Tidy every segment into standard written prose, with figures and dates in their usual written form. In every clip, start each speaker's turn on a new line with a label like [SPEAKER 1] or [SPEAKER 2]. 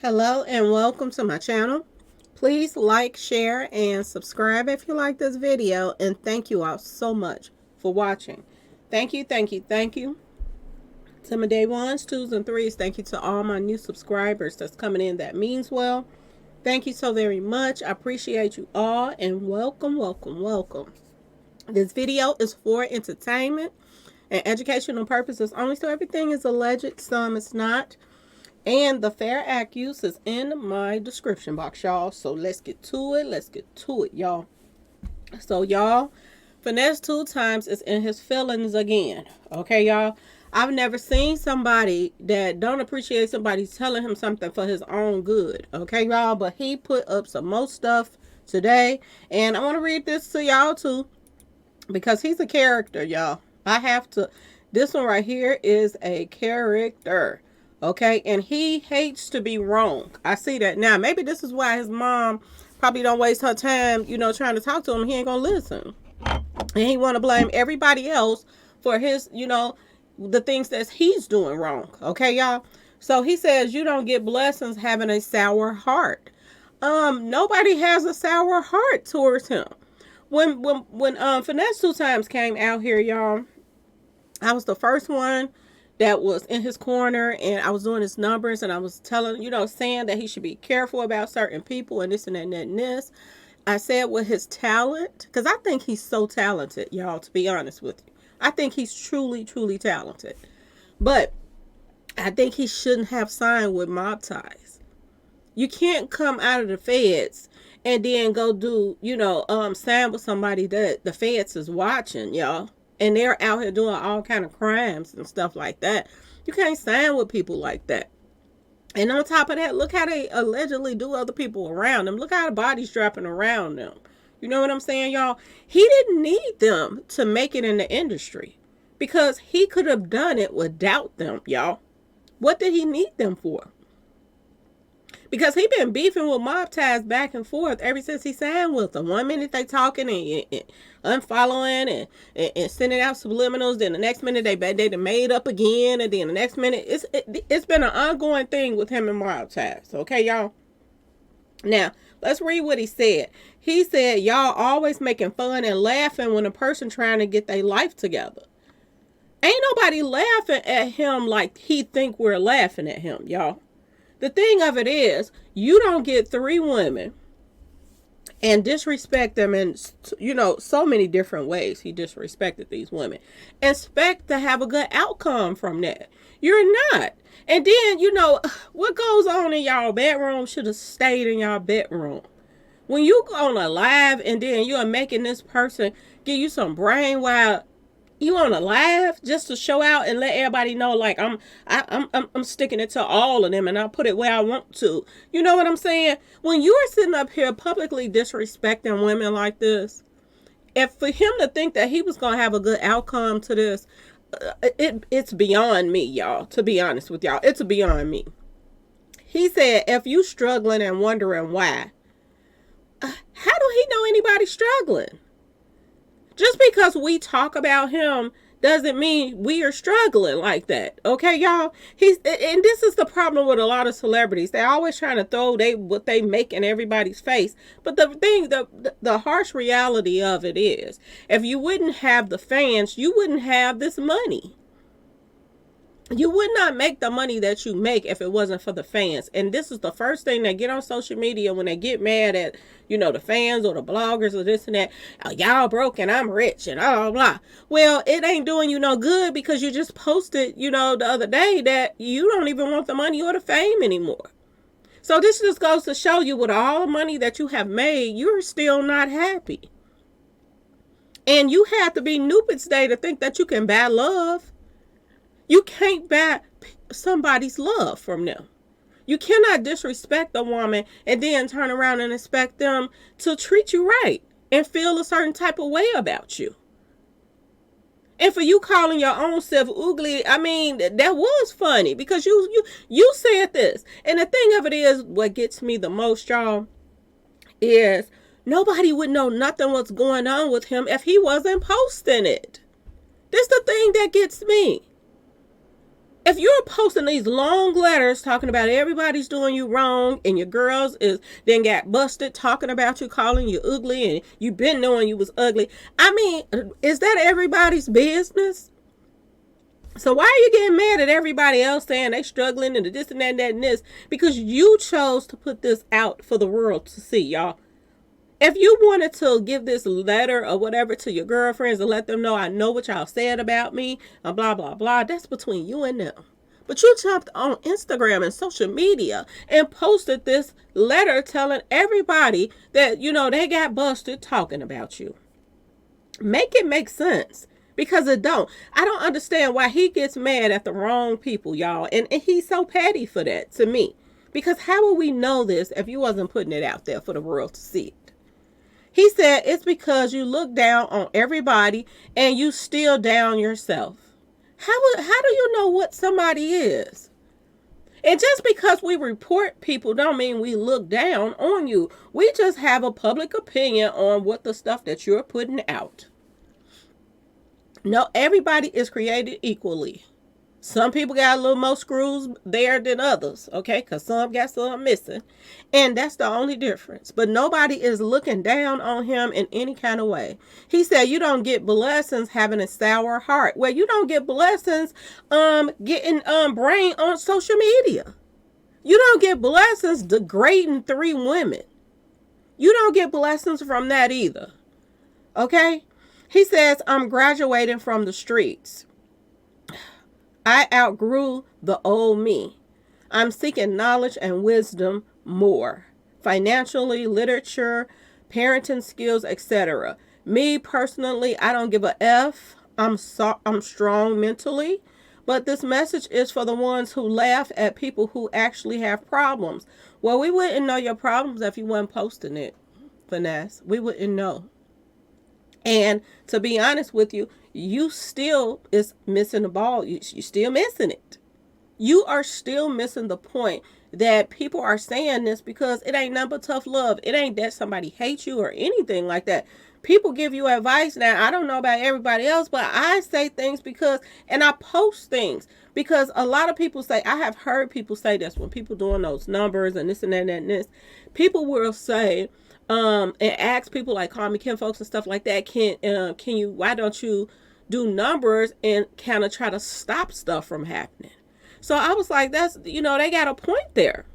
[SPEAKER 1] Hello and welcome to my channel. Please like, share, and subscribe if you like this video. And thank you all so much for watching. Thank you, thank you, thank you to my day ones, twos, and threes. Thank you to all my new subscribers that's coming in. That means well. Thank you so very much. I appreciate you all and welcome, welcome, welcome. This video is for entertainment and educational purposes only, so everything is alleged, some is not. And the Fair Act use is in my description box, y'all. So let's get to it. Let's get to it, y'all. So, y'all, Finesse2tymes is in his feelings again. Okay, y'all? I've never seen somebody that don't appreciate somebody telling him something for his own good. Okay, y'all? But he put up some more stuff today. And I want to read this to y'all, too. Because he's a character, y'all. I have to. This one right here is a character. Okay, and he hates to be wrong. I see that now. Maybe this is why his mom probably don't waste her time, trying to talk to him. He ain't gonna listen, and he want to blame everybody else for his, the things that he's doing wrong. Okay, y'all. So he says you don't get blessings having a sour heart. Nobody has a sour heart towards him. When Finesse2tymes came out here, y'all, I was the first one that was in his corner, and I was doing his numbers, and I was telling, saying that he should be careful about certain people and this and that and that and this. I said with his talent, because I think he's so talented, y'all, to be honest with you. I think he's truly, truly talented. But I think he shouldn't have signed with mob ties. You can't come out of the feds and then go do, sign with somebody that the feds is watching, y'all. And they're out here doing all kind of crimes and stuff like that. You can't sign with people like that. And on top of that, look how they allegedly do other people around them. Look how the body's dropping around them. You know what I'm saying, y'all? He didn't need them to make it in the industry because he could have done it without them, y'all. What did he need them for? Because he been beefing with mob ties back and forth ever since he signed with them. One minute they talking and unfollowing and sending out subliminals. Then the next minute they made up again. And then the next minute, it's been an ongoing thing with him and mob ties. Okay, y'all? Now, let's read what he said. He said, y'all always making fun and laughing when a person trying to get their life together. Ain't nobody laughing at him like he think we're laughing at him, y'all. The thing of it is, you don't get three women and disrespect them in, so many different ways. He disrespected these women. Expect to have a good outcome from that. You're not. And then, what goes on in y'all bedroom should have stayed in y'all bedroom. When you go on a live and then you are making this person give you some brain wild, you want to laugh just to show out and let everybody know, like, I'm sticking it to all of them and I'll put it where I want to. You know what I'm saying? When you are sitting up here publicly disrespecting women like this, if for him to think that he was going to have a good outcome to this, it's beyond me, y'all. To be honest with y'all, it's beyond me. He said, if you struggling and wondering why, how do he know anybody's struggling? Just because we talk about him doesn't mean we are struggling like that. Okay, y'all? And this is the problem with a lot of celebrities. They're always trying to throw what they make in everybody's face. But the harsh reality of it is, if you wouldn't have the fans, you wouldn't have this money. You would not make the money that you make if it wasn't for the fans. And this is the first thing they get on social media when they get mad at, the fans or the bloggers or this and that. Oh, y'all broke and I'm rich and blah, blah. Well, it ain't doing you no good because you just posted, the other day that you don't even want the money or the fame anymore. So this just goes to show you, with all the money that you have made, you're still not happy. And you have to be Cupid's Day to think that you can buy love. You can't buy somebody's love from them. You cannot disrespect a woman and then turn around and expect them to treat you right and feel a certain type of way about you. And for you calling your own self ugly, I mean, that was funny because you said this. And the thing of it is, what gets me the most, y'all, is nobody would know nothing what's going on with him if he wasn't posting it. This is the thing that gets me. If you're posting these long letters talking about everybody's doing you wrong and your girls is then got busted talking about you, calling you ugly, and you've been knowing you was ugly, I mean, is that everybody's business? So why are you getting mad at everybody else saying they struggling and this and that and that and this? Because you chose to put this out for the world to see, y'all. If you wanted to give this letter or whatever to your girlfriends and let them know, I know what y'all said about me, and blah, blah, blah, that's between you and them. But you jumped on Instagram and social media and posted this letter telling everybody that, you know, they got busted talking about you. Make it make sense. Because it don't. I don't understand why he gets mad at the wrong people, y'all. And he's so petty for that to me. Because how would we know this if you wasn't putting it out there for the world to see it? He said it's because you look down on everybody and you still down yourself. How do you know what somebody is? And just because we report people don't mean we look down on you. We just have a public opinion on what the stuff that you're putting out. No, everybody is created equally. Some people got a little more screws there than others, okay? Because some got some missing. And that's the only difference. But nobody is looking down on him in any kind of way. He said you don't get blessings having a sour heart. Well, you don't get blessings getting brain on social media. You don't get blessings degrading 3 women. You don't get blessings from that either. Okay? He says, I'm graduating from the streets. I outgrew the old me. I'm seeking knowledge and wisdom more. Financially, literature, parenting skills, etc. Me personally, I don't give a F. I'm strong mentally. But this message is for the ones who laugh at people who actually have problems. Well, we wouldn't know your problems if you weren't posting it, Finesse. We wouldn't know. And to be honest with you, you still is missing the ball. You're still missing it. You are still missing the point that people are saying this because it ain't nothing but tough love. It ain't that somebody hates you or anything like that. People give you advice. Now, I don't know about everybody else, but I say things because, and I post things because a lot of people say, I have heard people say this when people doing those numbers and this and that and this. People will say, and ask people like call me Kim folks and stuff like that, can you, why don't you do numbers and kind of try to stop stuff from happening? So I was like, that's, you know, they got a point there.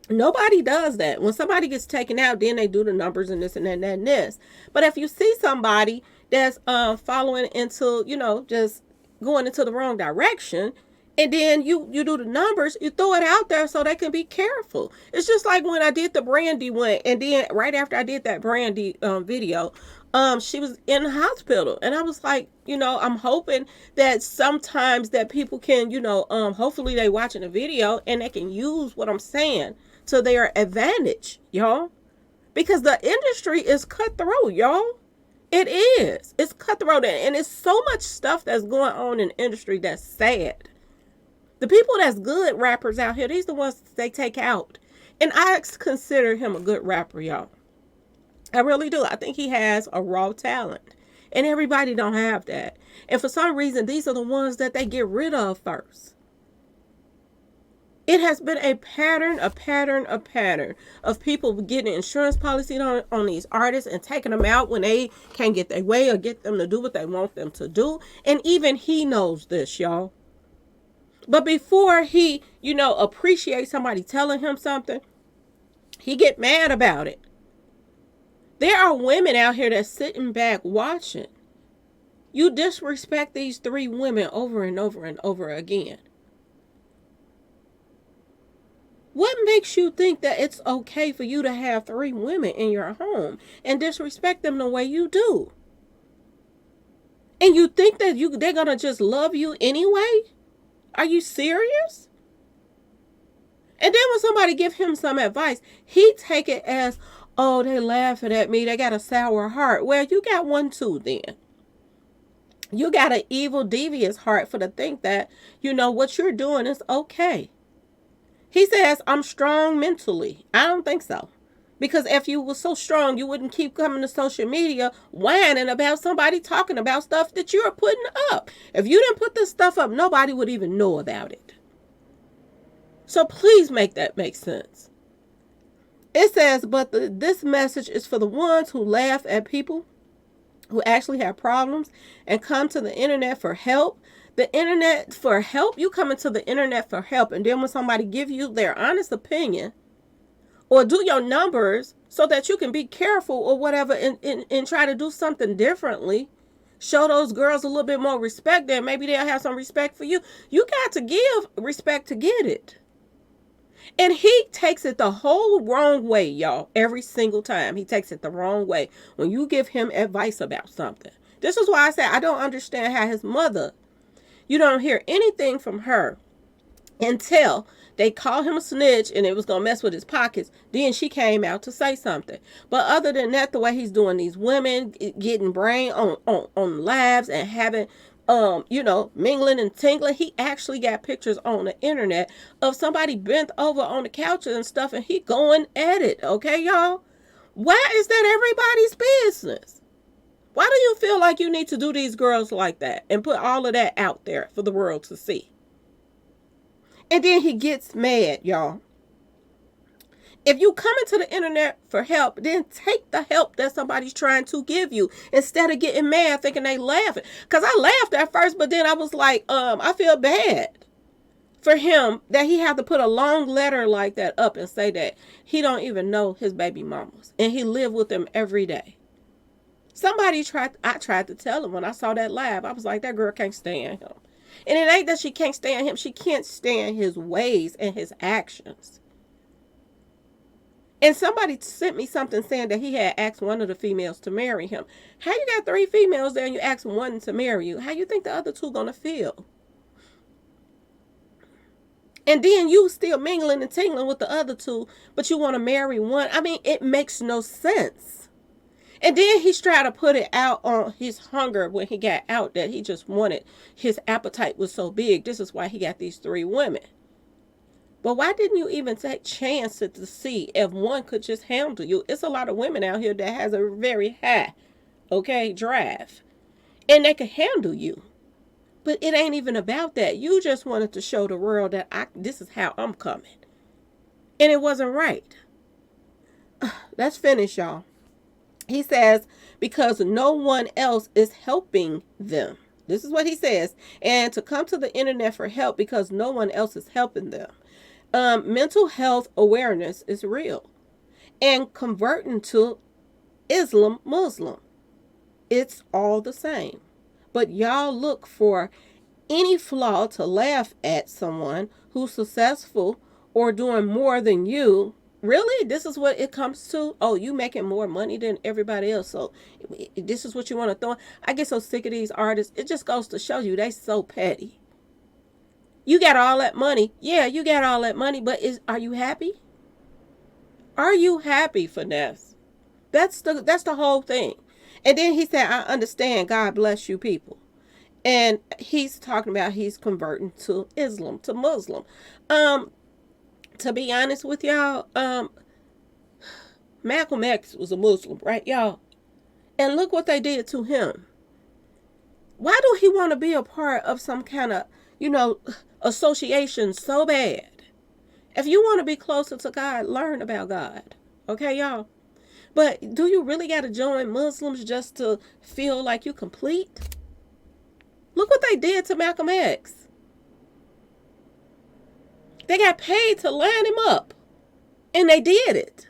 [SPEAKER 1] Nobody does that. When somebody gets taken out, then they do the numbers and this and that and that and this. But if you see somebody that's following into, you know, just going into the wrong direction, and then you do the numbers, you throw it out there so they can be careful. It's just like when I did the Brandy one, and then right after I did that Brandy video, she was in the hospital, and I was like, you know, I'm hoping that sometimes that people can, you know, hopefully they watching the video and they can use what I'm saying to their advantage, y'all, because the industry is cutthroat, y'all. It is. It's cutthroat, and it's so much stuff that's going on in the industry that's sad. The people that's good rappers out here, these are the ones they take out. And I consider him a good rapper, y'all. I really do. I think he has a raw talent. And everybody don't have that. And for some reason, these are the ones that they get rid of first. It has been a pattern of people getting insurance policy on these artists and taking them out when they can't get their way or get them to do what they want them to do. And even he knows this, y'all. But before he, you know, appreciates somebody telling him something, he get mad about it. There are women out here that's sitting back watching. You disrespect these 3 women over and over and over again. What makes you think that it's okay for you to have 3 women in your home and disrespect them the way you do? And you think that they're going to just love you anyway? Are you serious? And then when somebody give him some advice, he take it as, oh, they laughing at me. They got a sour heart. Well, you got one too then. You got an evil, devious heart for to think that, you know, what you're doing is okay. He says, I'm strong mentally. I don't think so. Because if you were so strong, you wouldn't keep coming to social media whining about somebody talking about stuff that you're putting up. If you didn't put this stuff up, nobody would even know about it. So please make that make sense. It says, but this message is for the ones who laugh at people who actually have problems and come to the internet for help. The internet for help? You come into the internet for help, and then when somebody give you their honest opinion, or do your numbers so that you can be careful or whatever, and try to do something differently, show those girls a little bit more respect, then maybe they'll have some respect for you. You got to give respect to get it. And he takes it the whole wrong way, y'all. Every single time he takes it the wrong way when you give him advice about something. This is why I say I don't understand how his mother, you don't hear anything from her until they call him a snitch and it was going to mess with his pockets. Then she came out to say something. But other than that, the way he's doing these women, getting brain on lives and having mingling and tingling. He actually got pictures on the internet of somebody bent over on the couches and stuff, and he going at it. Okay, y'all? Why is that everybody's business? Why do you feel like you need to do these girls like that and put all of that out there for the world to see? And then he gets mad, y'all. If you come into the internet for help, then take the help that somebody's trying to give you instead of getting mad thinking they laughing. Because I laughed at first, but then I was like, I feel bad for him that he had to put a long letter like that up and say that he don't even know his baby mamas and he lived with them every day. I tried to tell him when I saw that live, I was like, that girl can't stand him. And it ain't that she can't stand him. She can't stand his ways and his actions. And somebody sent me something saying that he had asked one of the females to marry him. How you got 3 females there and you ask one to marry you? How you think the other 2 gonna feel? And then you still mingling and tingling with the other 2, but you want to marry one. I mean, it makes no sense. And then he's trying to put it out on his hunger when he got out that he just wanted, his appetite was so big. This is why he got these 3 women. But why didn't you even take chances to see if one could just handle you? It's a lot of women out here that has a very high, drive. And they can handle you. But it ain't even about that. You just wanted to show the world that this is how I'm coming. And it wasn't right. Let's finish, y'all. He says, because no one else is helping them. This is what he says. And to come to the internet for help because no one else is helping them. Mental health awareness is real. And converting to Muslim, it's all the same. But y'all look for any flaw to laugh at someone who's successful or doing more than you. Really? This is what it comes to? Oh, you making more money than everybody else. So this is what you want to throw. I get so sick of these artists. It just goes to show you they so petty. You got all that money. Yeah, you got all that money, but are you happy? Are you happy, Finesse? That's the whole thing. And then he said, I understand. God bless you people. And he's talking about he's converting to Islam, to Muslim. To be honest with y'all, Malcolm X was a Muslim, right, y'all? And look what they did to him. Why do he want to be a part of some kind of, association so bad? If you want to be closer to God, learn about God. Okay, y'all? But do you really got to join Muslims just to feel like you complete? Look what they did to Malcolm X. They got paid to line him up. And they did it.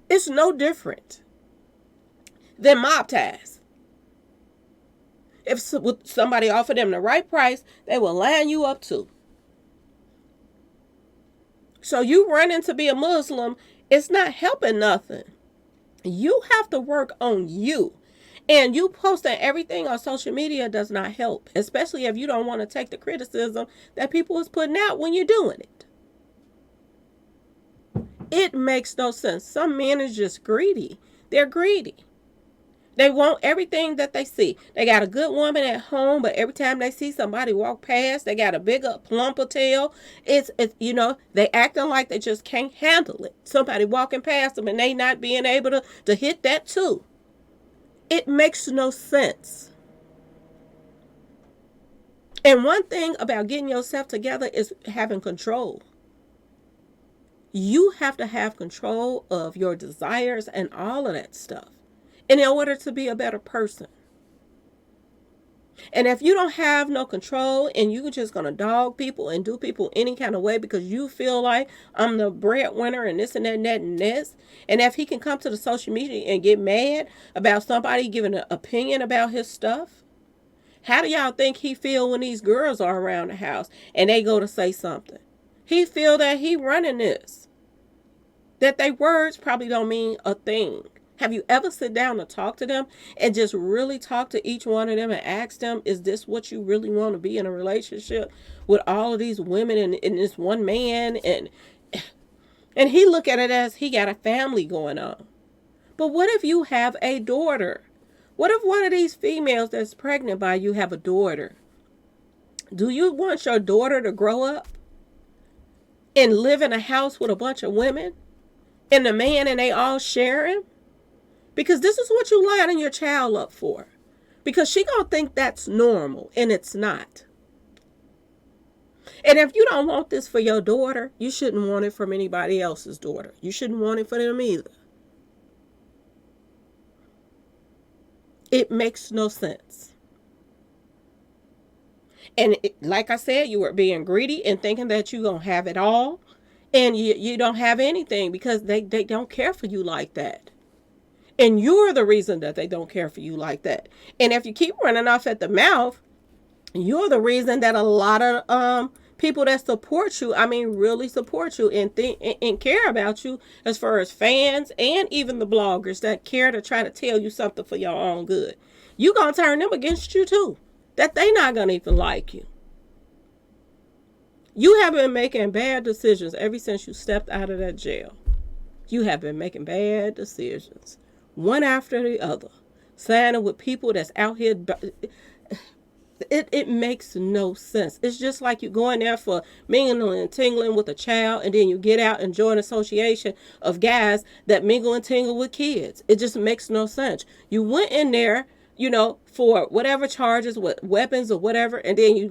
[SPEAKER 1] It's no different than mob ties. If somebody offered them the right price, they will line you up too. So you running to be a Muslim, it's not helping nothing. You have to work on you. And you posting everything on social media does not help, especially if you don't want to take the criticism that people is putting out when you're doing it. It makes no sense. Some men is just greedy. They're greedy. They want everything that they see. They got a good woman at home, but every time they see somebody walk past, they got a bigger, plumper tail. It's they acting like they just can't handle it. Somebody walking past them and they not being able to hit that too. It makes no sense. And one thing about getting yourself together is having control. You have to have control of your desires and all of that stuff in order to be a better person. And if you don't have no control and you're just going to dog people and do people any kind of way because you feel like I'm the breadwinner and this and that and that and this, and if he can come to the social media and get mad about somebody giving an opinion about his stuff, how do y'all think he feel when these girls are around the house and they go to say something? He feel that he running this, that they words probably don't mean a thing. Have you ever sit down and talk to them and just really talk to each one of them and ask them, is this what you really want to be in a relationship with all of these women and this one man? And he look at it as he got a family going on. But what if you have a daughter? What if one of these females that's pregnant by you have a daughter? Do you want your daughter to grow up and live in a house with a bunch of women and the man and they all sharing? Because this is what you lining your child up for. Because she gonna think that's normal, and it's not. And if you don't want this for your daughter, you shouldn't want it from anybody else's daughter. You shouldn't want it for them either. It makes no sense. And like I said, you were being greedy and thinking that you're gonna have it all, and you don't have anything because they don't care for you like that. And you're the reason that they don't care for you like that. And if you keep running off at the mouth, you're the reason that a lot of people that support you, really support you and think and care about you, as far as fans and even the bloggers that care to try to tell you something for your own good, you gonna turn them against you too. That they not gonna even like you. You have been making bad decisions ever since you stepped out of that jail. You have been making bad decisions, one after the other, signing with people that's out here. It makes no sense. It's just like you going there for mingling and tingling with a child, and then you get out and join an association of guys that mingle and tingle with kids. It just makes no sense. You went in there, for whatever charges, with weapons or whatever, and then you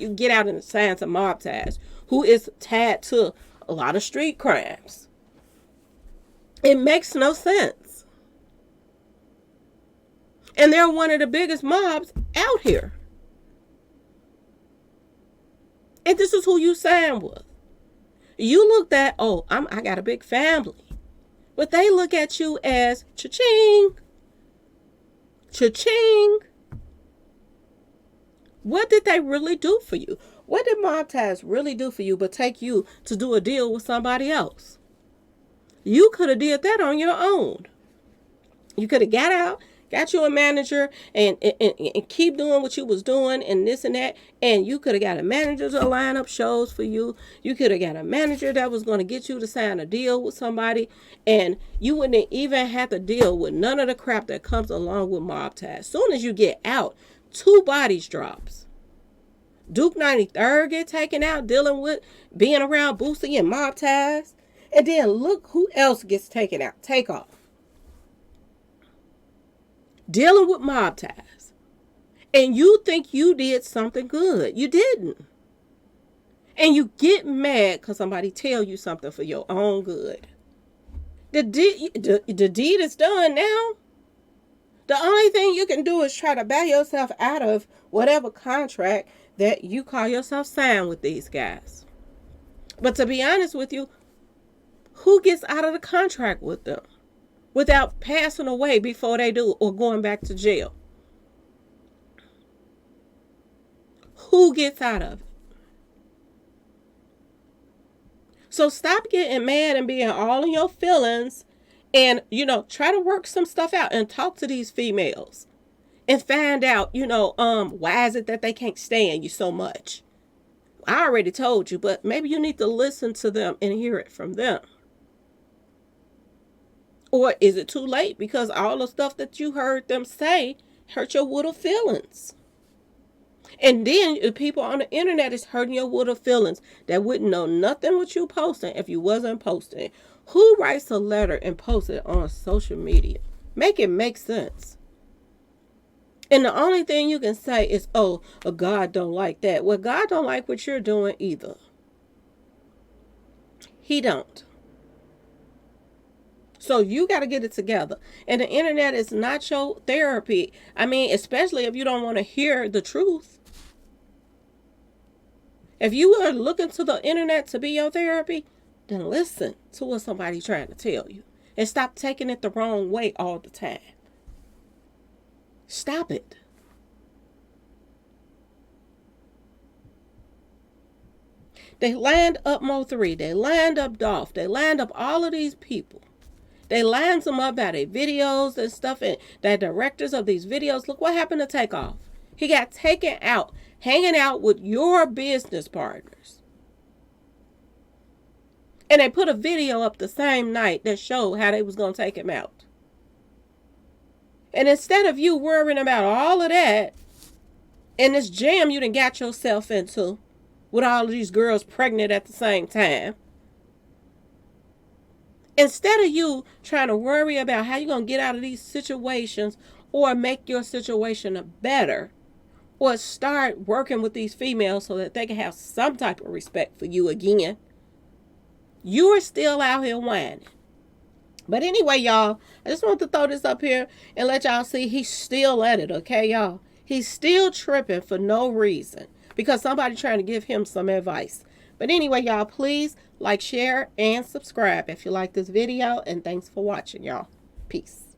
[SPEAKER 1] get out and sign some mob ties, who is tied to a lot of street crimes. It makes no sense. And they're one of the biggest mobs out here. And this is who you signed with. You looked at, I got a big family. But they look at you as cha-ching. Cha-ching. What did they really do for you? What did mob ties really do for you but take you to do a deal with somebody else? You could have did that on your own. You could have got out, got you a manager, and keep doing what you was doing and this and that. And you could have got a manager to line up shows for you. You could have got a manager that was going to get you to sign a deal with somebody. And you wouldn't even have to deal with none of the crap that comes along with mob ties. As soon as you get out, 2 bodies drops. Duke 93rd get taken out dealing with being around Boosie and mob ties. And then look who else gets taken out. Takeoff. Dealing with mob ties. And you think you did something good. You didn't. And you get mad because somebody tell you something for your own good. The deed is done now. The only thing you can do is try to back yourself out of whatever contract that you call yourself signed with these guys. But to be honest with you, who gets out of the contract with them without passing away before they do or going back to jail? Who gets out of it? So stop getting mad and being all in your feelings and, try to work some stuff out and talk to these females and find out, why is it that they can't stand you so much? I already told you, but maybe you need to listen to them and hear it from them. Or is it too late because all the stuff that you heard them say hurt your little feelings? And then the people on the internet is hurting your little feelings that wouldn't know nothing what you posting if you wasn't posting. Who writes a letter and posts it on social media? Make it make sense. And the only thing you can say is, oh, God don't like that. Well, God don't like what you're doing either. He don't. So you got to get it together. And the internet is not your therapy. I mean, especially if you don't want to hear the truth. If you are looking to the internet to be your therapy, then listen to what somebody's trying to tell you. And stop taking it the wrong way all the time. Stop it. They lined up Mo3. They lined up Dolph. They lined up all of these people. They lined them up by their videos and stuff. And the directors of these videos. Look what happened to Takeoff. He got taken out, hanging out with your business partners. And they put a video up the same night that showed how they was going to take him out. And instead of you worrying about all of that, and this jam you done got yourself into, with all of these girls pregnant at the same time, instead of you trying to worry about how you're going to get out of these situations or make your situation better, or start working with these females so that they can have some type of respect for you again, you are still out here whining. But anyway, y'all, I just want to throw this up here and let y'all see he's still at it, okay, y'all? He's still tripping for no reason because somebody trying to give him some advice. But anyway, y'all, please like, share, and subscribe if you like this video. And thanks for watching, y'all. Peace.